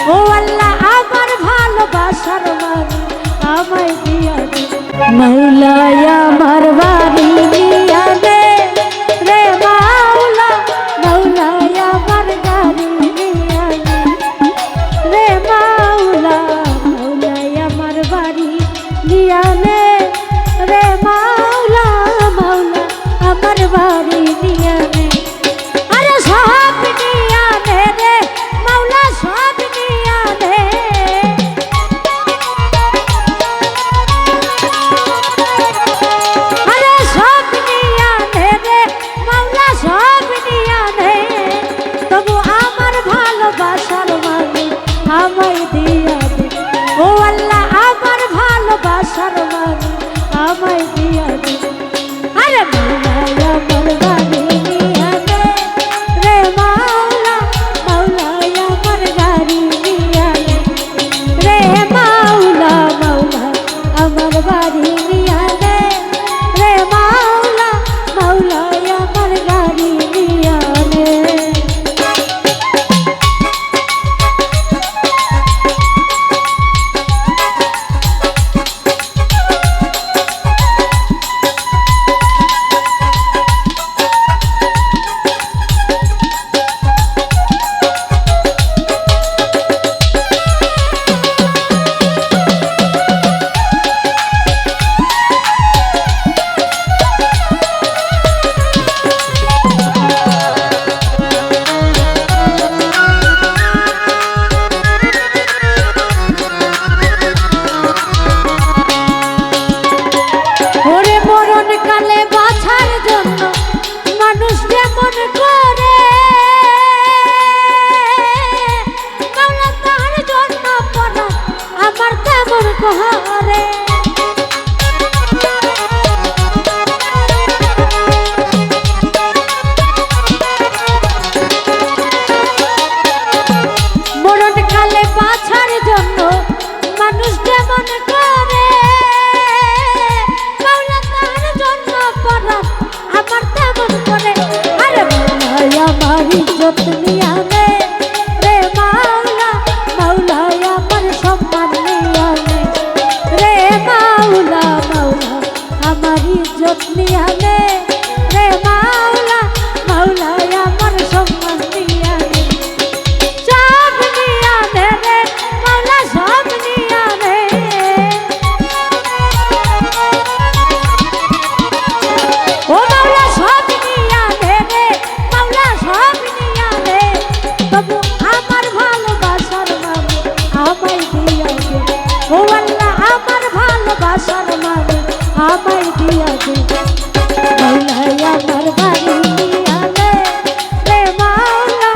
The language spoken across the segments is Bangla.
ও আল্লাহ আমার ভালোবাসার মালিক আমায় দিয়া দে মাওলায় আমার বাড়ি দিয়া দে রে মাওলা মাওলায় আমার গাড়ি দিয়া দে রে মাওলা মাওলায় আমার বাড়ি দিয়া দে রে মাওলা মাওলা আমার বাড়ি দিয়া দে আরে সব দিয়া দে রে মাওলা সব দিয়া দে আরে সব দিয়া দে রে মাওলা সব দিয়া দে তবু আমার ভালোবাসার মালিক আমায় দিয়া দে ও আল্লাহ আমার ভালোবাসার মালিক আমায় দিয়া দে আরে মাওলা আমার বাড়ি দিয়া দে রে মাওলা মাওলা আমার গাড়ি দিয়া দে রে মাওলা মাওলা আমার বাড়ি দিয়া দে রে মাওলা মাওলা আমার গাড়ি দিয়া দে ওরে মরণ কালে বাঁচার জন্য মানুষ যেমন করে মাওলা তার জন্য পড়া আমার তেমন করে মরণ কালে বাঁচার জন্য মানুষ যেমন করে মাওলা তার জন্য পড়া আমার তেমন করে আরে মাওলা আমার ইজ্জত নিয়া দে রে মাওলা মাওলা আমার সম্মান নিয়া দে রে মাওলা মাওলা আমার ইজ্জত নিয়া দে রে মাওলা মাওলা আমার সম্মান নিয়া দে সব নিয়া দে রে মাওলা সব নিয়া দে ও মাওলা সব নিয়া দে রে মাওলা সব নিয়া দে তবু আমার ভালোবাসার মালিক আমায় দিয়া দে ও আল্লাহ আমার ভালোবাসার মালিক আমায় দিয়া দে মাওলায় আমার বাড়ি দিয়া দে রে মাওলা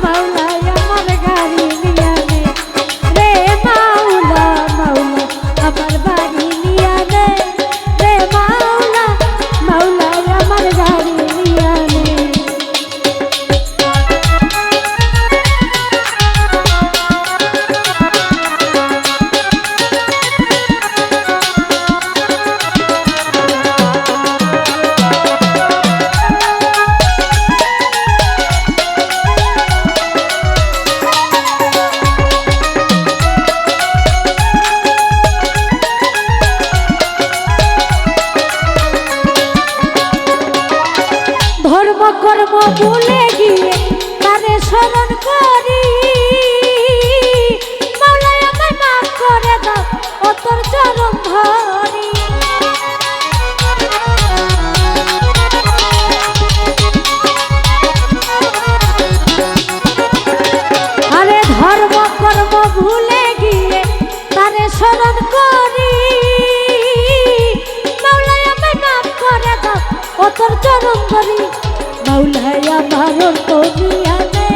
মাওলায় আমার গাড়ি দিয়া দে রে মাওলা মাওলা আমার বাড়ি দিয়া দে রে মাওলা মাওলায় আমার গাড়ি দিয়া দে ধর্ম কর্ম ভুলে গিয়ে তারে স্মরণ করি মাওলায় আমায় মাফ করে দাও ও তোর চরণ ধরি আরে ধর্ম কর্ম ভুলে গিয়ে তারে স্মরণ করি মাওলায় আমায় মাফ করে দাও ও তোর চরণ ধরি মাওলায় আমার অন্তর নিয়া দে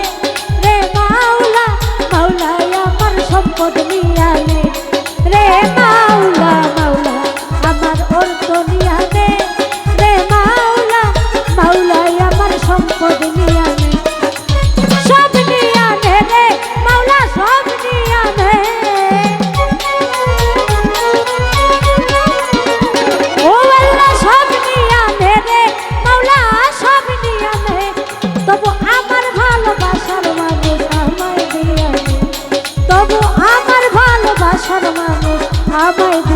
রে মাওলা মাওলায় আমার সম্পদ নিয়া দে রে মাওলা মাওলা আমার অন্তর নিয়া দে রে মাওলা মাওলায় আমার সম্পদ নিয়া দে সব নিয়া দে রে মাওলা সব নিয়া দে ও আল্লাহ সব নিয়া দে রে মাওলা সব নিয়া দে তবু আমার ভালো ভালোবাসার মানুষ আমায়